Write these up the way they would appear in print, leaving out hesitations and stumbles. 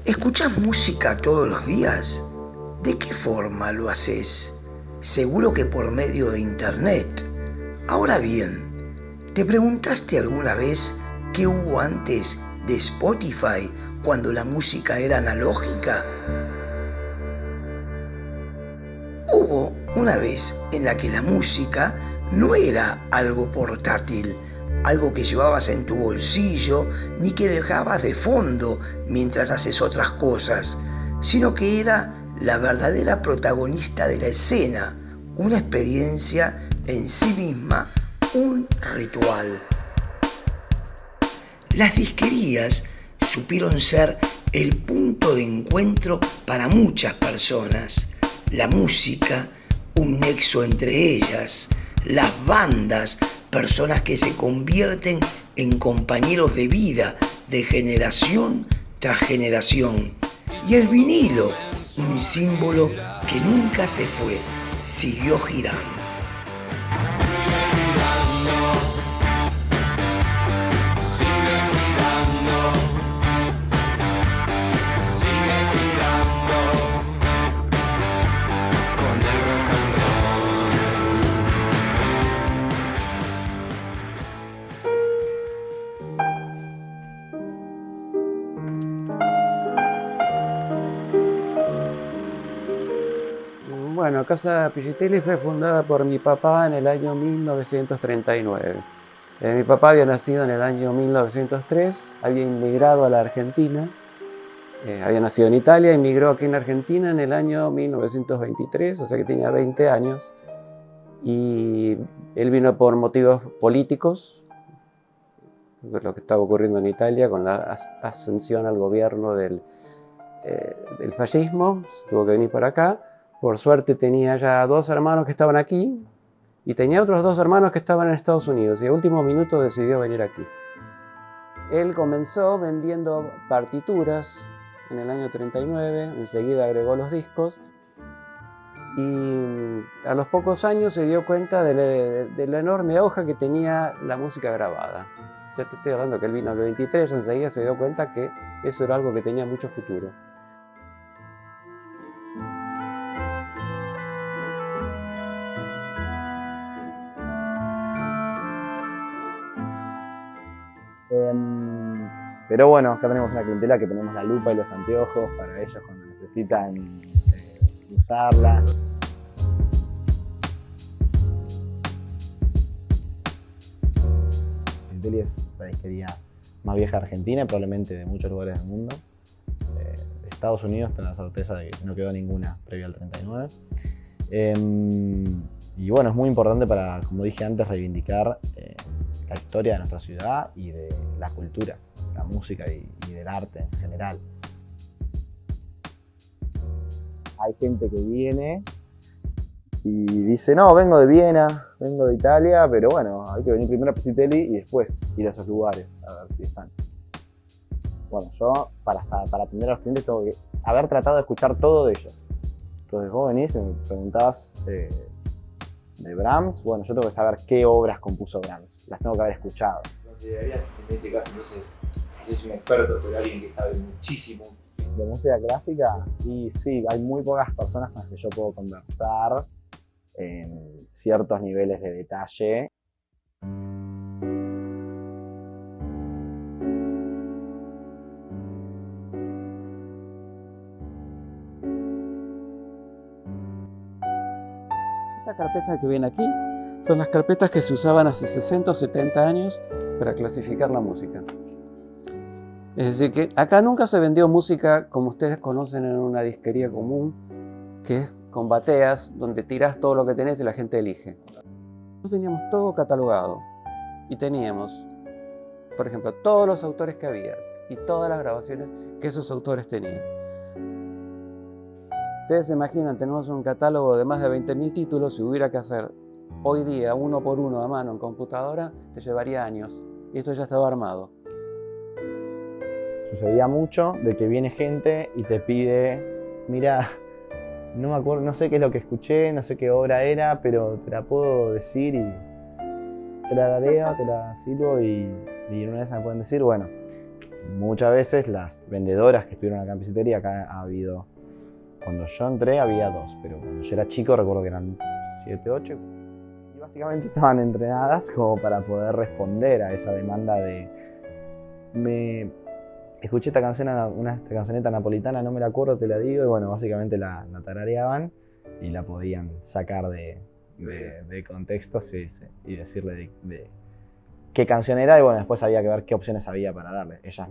¿Escuchás música todos los días? ¿De qué forma lo haces? Seguro que por medio de internet. Ahora bien, ¿te preguntaste alguna vez qué hubo antes de Spotify cuando la música era analógica? Hubo una vez en la que la música no era algo portátil, algo que llevabas en tu bolsillo ni que dejabas de fondo mientras haces otras cosas, sino que era la verdadera protagonista de la escena, una experiencia en sí misma, un ritual. Las disquerías supieron ser el punto de encuentro para muchas personas. La música, un nexo entre ellas. Las bandas, personas que se convierten en compañeros de vida de generación tras generación. Y el vinilo, un símbolo que nunca se fue, siguió girando. Bueno, Casa Pichitelli fue fundada por mi papá en el año 1939. Mi papá había nacido en el año 1903, había inmigrado a la Argentina, había nacido en Italia, emigró aquí en Argentina en el año 1923, o sea que tenía 20 años, y él vino por motivos políticos, lo que estaba ocurriendo en Italia con la ascensión al gobierno del fascismo, tuvo que venir para acá. Por suerte tenía ya 2 hermanos que estaban aquí y tenía otros 2 hermanos que estaban en Estados Unidos y a último minuto decidió venir aquí. Él comenzó vendiendo partituras en el año 39, enseguida agregó los discos y a los pocos años se dio cuenta de la enorme hoja que tenía la música grabada. Ya te estoy hablando que él vino al 23, enseguida se dio cuenta que eso era algo que tenía mucho futuro. Pero bueno, acá tenemos una clientela que tenemos la lupa y los anteojos para ellos cuando necesitan usarla. Clientela es la disquería más vieja de Argentina y probablemente de muchos lugares del mundo. De Estados Unidos tengo la certeza de que no quedó ninguna previa al 39. Y bueno, es muy importante para, como dije antes, reivindicar la historia de nuestra ciudad y de la cultura, la música y del arte en general. Hay gente que viene y dice, no, vengo de Viena, vengo de Italia, pero bueno, hay que venir primero a Pichitelli y después ir a esos lugares a ver si están. Bueno, yo para atender a los clientes tengo que haber tratado de escuchar todo de ellos. Entonces vos venís y me preguntás de Brahms, bueno, yo tengo que saber qué obras compuso Brahms, las tengo que haber escuchado. Considerarías en ese caso, entonces, es un experto, pero alguien que sabe muchísimo. De música clásica, y sí, hay muy pocas personas con las que yo puedo conversar en ciertos niveles de detalle. Estas carpetas que ven aquí son las carpetas que se usaban hace 60 o 70 años para clasificar la música. Es decir, que acá nunca se vendió música como ustedes conocen en una disquería común, que es con bateas, donde tirás todo lo que tenés y la gente elige. Nosotros teníamos todo catalogado y teníamos, por ejemplo, todos los autores que había y todas las grabaciones que esos autores tenían. Ustedes se imaginan, tenemos un catálogo de más de 20.000 títulos, si hubiera que hacer hoy día uno por uno a mano en computadora, te llevaría años. Y esto ya estaba armado. Sucedía mucho de que viene gente y te pide, mira, no me acuerdo, no sé qué es lo que escuché, no sé qué obra era, pero te la puedo decir y te la dareo, te la sirvo y en una de esas me pueden decir, bueno, muchas veces las vendedoras que estuvieron acá en Piscitería, acá ha habido, cuando yo entré había 2, pero cuando yo era chico recuerdo que eran 7, 8. Y básicamente estaban entrenadas como para poder responder a esa demanda de... Escuché esta canción, esta cancioneta napolitana, no me la acuerdo, te la digo, y bueno, básicamente la tarareaban y la podían sacar de contexto, sí, y decirle de qué canción era, y bueno, después había que ver qué opciones había para darle. Ella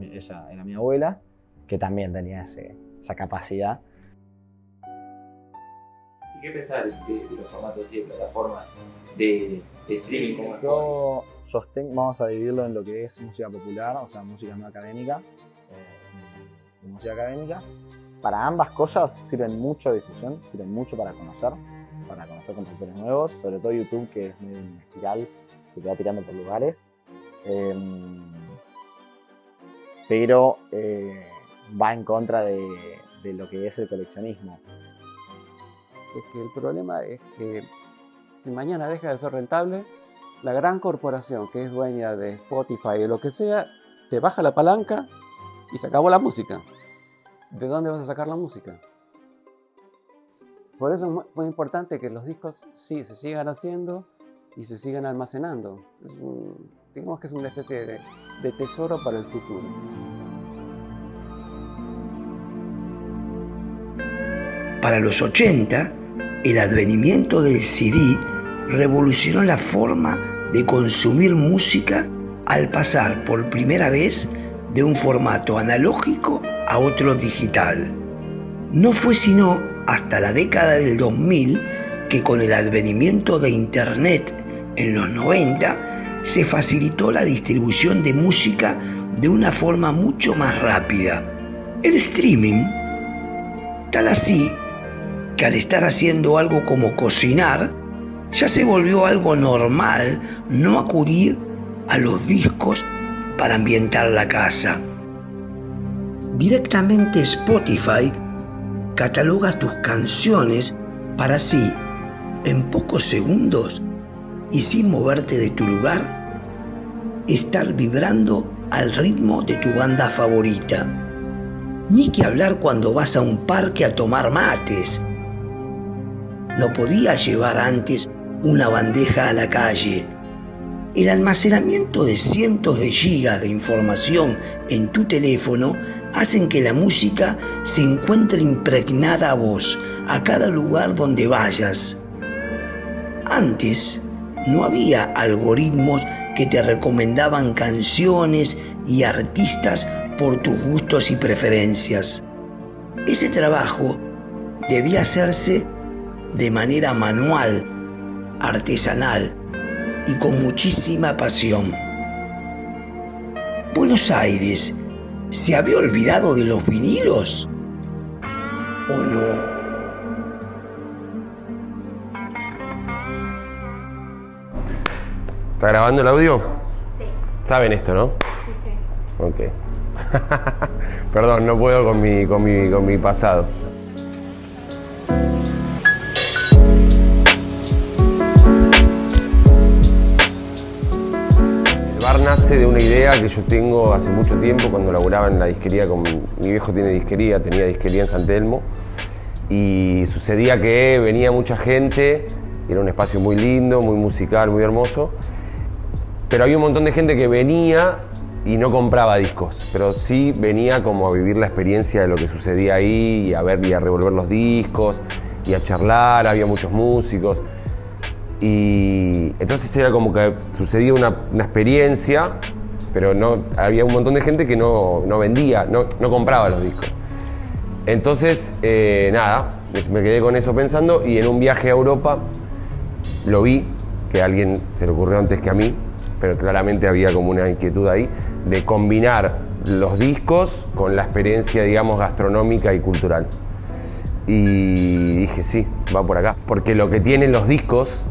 era mi abuela, que también tenía esa capacidad. ¿Y qué pensás de los formatos así de plataformas de streaming como Yo sostengo, vamos a dividirlo en lo que es música popular, o sea, música no académica, y música académica. Para ambas cosas sirven mucho de difusión, sirven mucho para conocer compositores nuevos, sobre todo YouTube, que es medio una espiral que te va tirando por lugares. Pero va en contra de lo que es el coleccionismo. Es que el problema es que si mañana deja de ser rentable, la gran corporación que es dueña de Spotify o lo que sea, te baja la palanca y se acabó la música. ¿De dónde vas a sacar la música? Por eso es muy importante que los discos sí se sigan haciendo y se sigan almacenando. Digamos que es una especie de tesoro para el futuro. Para los 80, el advenimiento del CD revolucionó la forma de consumir música al pasar por primera vez de un formato analógico a otro digital. No fue sino hasta la década del 2000 que con el advenimiento de Internet en los 90 se facilitó la distribución de música de una forma mucho más rápida. El streaming, tal así que al estar haciendo algo como cocinar, ya se volvió algo normal no acudir a los discos para ambientar la casa. Directamente Spotify cataloga tus canciones para así, en pocos segundos y sin moverte de tu lugar, estar vibrando al ritmo de tu banda favorita. Ni que hablar cuando vas a un parque a tomar mates. No podías llevar antes una bandeja a la calle. El almacenamiento de cientos de gigas de información en tu teléfono hacen que la música se encuentre impregnada a vos, a cada lugar donde vayas. Antes no había algoritmos que te recomendaban canciones y artistas por tus gustos y preferencias. Ese trabajo debía hacerse de manera manual, artesanal y con muchísima pasión. Buenos Aires, ¿se había olvidado de los vinilos? ¿O no? ¿Está grabando el audio? Sí. ¿Saben esto, no? Sí, sí. Ok. Perdón, no puedo con mi pasado. El bar nace de una idea que yo tengo hace mucho tiempo cuando laburaba en la disquería. Mi viejo tenía disquería en San Telmo. Y sucedía que venía mucha gente, era un espacio muy lindo, muy musical, muy hermoso. Pero había un montón de gente que venía y no compraba discos, pero sí venía como a vivir la experiencia de lo que sucedía ahí, y a ver y a revolver los discos, y a charlar, había muchos músicos. Y entonces era como que sucedía una experiencia, pero no, había un montón de gente que no vendía, no compraba los discos. Entonces, nada, me quedé con eso pensando, y en un viaje a Europa lo vi, que a alguien se le ocurrió antes que a mí, pero claramente había como una inquietud ahí, de combinar los discos con la experiencia, digamos, gastronómica y cultural. Y dije, sí, va por acá. Porque lo que tienen los discos,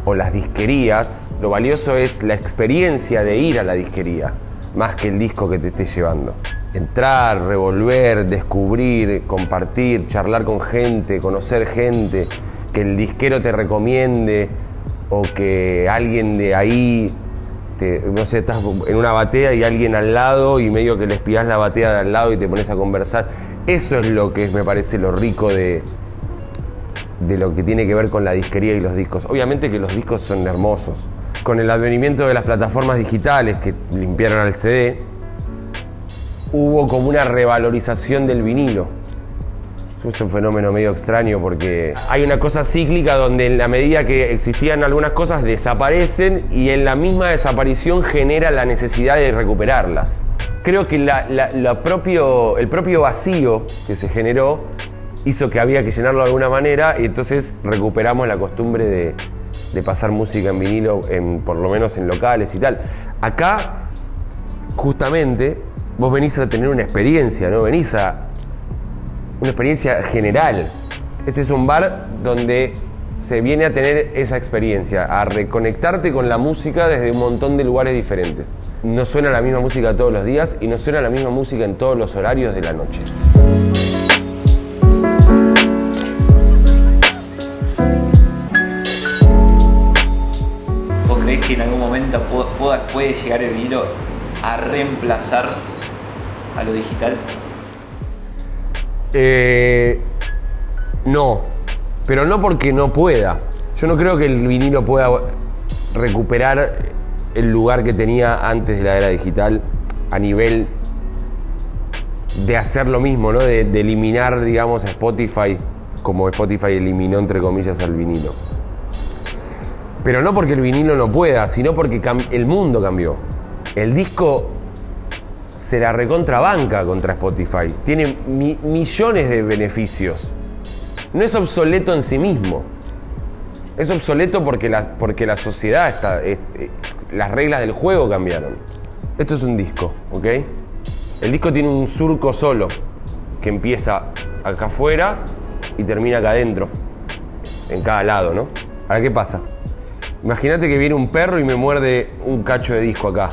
o las disquerías, lo valioso es la experiencia de ir a la disquería, más que el disco que te esté llevando. Entrar, revolver, descubrir, compartir, charlar con gente, conocer gente, que el disquero te recomiende, o que alguien de ahí no sé, estás en una batea y alguien al lado y medio que le espías la batea de al lado y te pones a conversar. Eso es lo que me parece lo rico de lo que tiene que ver con la disquería y los discos. Obviamente que los discos son hermosos. Con el advenimiento de las plataformas digitales que limpiaron al CD, hubo como una revalorización del vinilo. Es un fenómeno medio extraño porque hay una cosa cíclica donde en la medida que existían algunas cosas desaparecen y en la misma desaparición genera la necesidad de recuperarlas. Creo que el propio vacío que se generó hizo que había que llenarlo de alguna manera y entonces recuperamos la costumbre de pasar música en vinilo, por lo menos en locales y tal. Acá, justamente, vos venís a tener una experiencia, ¿no? Venís a una experiencia general. Este es un bar donde se viene a tener esa experiencia, a reconectarte con la música desde un montón de lugares diferentes. No suena la misma música todos los días y no suena la misma música en todos los horarios de la noche. ¿Vos creés que en algún momento puede llegar el vinilo a reemplazar a lo digital? No, pero no porque no pueda. Yo no creo que el vinilo pueda recuperar el lugar que tenía antes de la era digital a nivel de hacer lo mismo, ¿no? De eliminar, digamos, a Spotify, como Spotify eliminó, entre comillas, al vinilo. Pero no porque el vinilo no pueda, sino porque el mundo cambió. El disco se la recontrabanca contra Spotify. Tiene millones de beneficios. No es obsoleto en sí mismo. Es obsoleto porque la sociedad está... las reglas del juego cambiaron. Esto es un disco, ¿ok? El disco tiene un surco solo que empieza acá afuera y termina acá adentro. En cada lado, ¿no? Ahora, ¿qué pasa? Imagínate que viene un perro y me muerde un cacho de disco acá.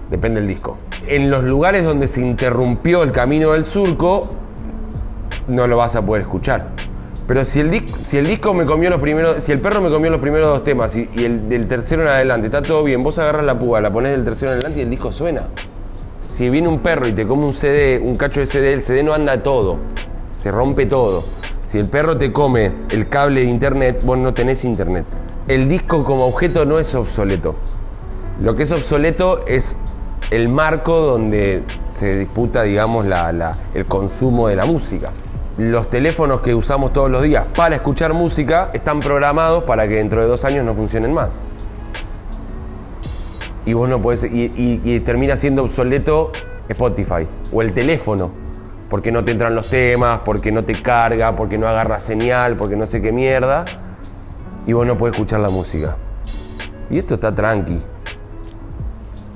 Depende del disco. En los lugares donde se interrumpió el camino del surco, no lo vas a poder escuchar. Pero si el perro me comió los primeros 2 temas y del tercero en adelante está todo bien, vos agarras la púa, la ponés del tercero en adelante y el disco suena. Si viene un perro y te come un CD, un cacho de CD, el CD no anda todo, se rompe todo. Si el perro te come el cable de internet, vos no tenés internet. El disco como objeto no es obsoleto. Lo que es obsoleto es el marco donde se disputa, digamos, el consumo de la música. Los teléfonos que usamos todos los días para escuchar música están programados para que dentro de 2 años no funcionen más. Y vos no podés, y termina siendo obsoleto Spotify o el teléfono, porque no te entran los temas, porque no te carga, porque no agarra señal, porque no sé qué mierda, y vos no podés escuchar la música. Y esto está tranqui.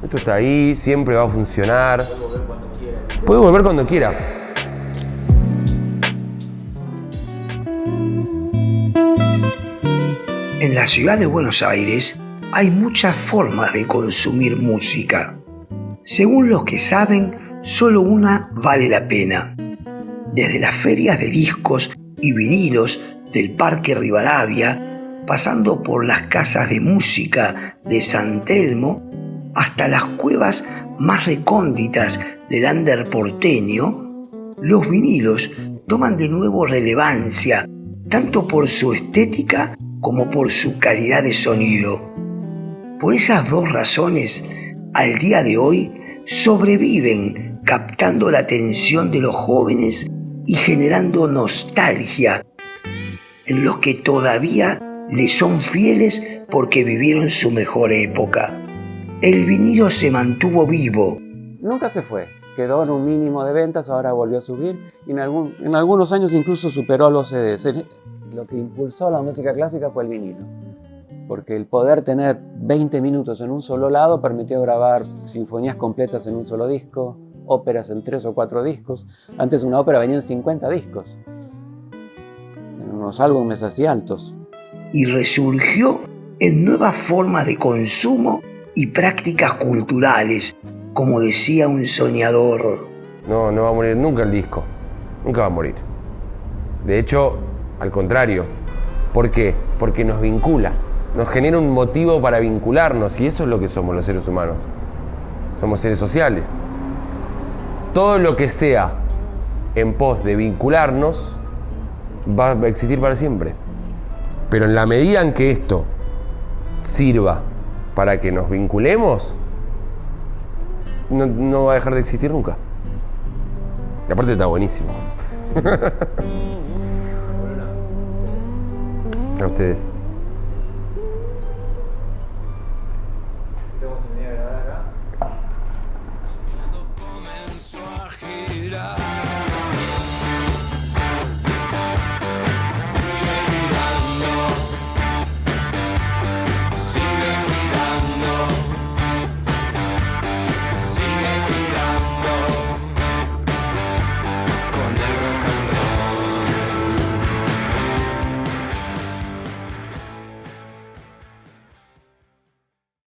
Esto está ahí, siempre va a funcionar. Puede volver cuando quiera. En la ciudad de Buenos Aires hay muchas formas de consumir música. Según los que saben, solo una vale la pena. Desde las ferias de discos y vinilos del Parque Rivadavia, pasando por las casas de música de San Telmo, hasta las cuevas más recónditas del under porteño, los vinilos toman de nuevo relevancia, tanto por su estética como por su calidad de sonido. Por esas 2 razones, al día de hoy, sobreviven captando la atención de los jóvenes y generando nostalgia en los que todavía le son fieles porque vivieron su mejor época. El vinilo se mantuvo vivo. Nunca se fue, quedó en un mínimo de ventas, ahora volvió a subir y en algunos años incluso superó los CDs. Lo que impulsó la música clásica fue el vinilo, porque el poder tener 20 minutos en un solo lado permitió grabar sinfonías completas en un solo disco, óperas en 3 o 4 discos. Antes una ópera venía en 50 discos, en unos álbumes así altos. Y resurgió en nuevas formas de consumo y prácticas culturales, como decía un soñador. No va a morir nunca el disco, nunca va a morir. De hecho, al contrario. ¿Por qué? Porque nos vincula. nos genera un motivo para vincularnos, y eso es lo que somos los seres humanos. Somos seres sociales. Todo lo que sea en pos de vincularnos va a existir para siempre. Pero en la medida en que esto sirva para que nos vinculemos, no va a dejar de existir nunca. Y aparte está buenísimo. A ustedes.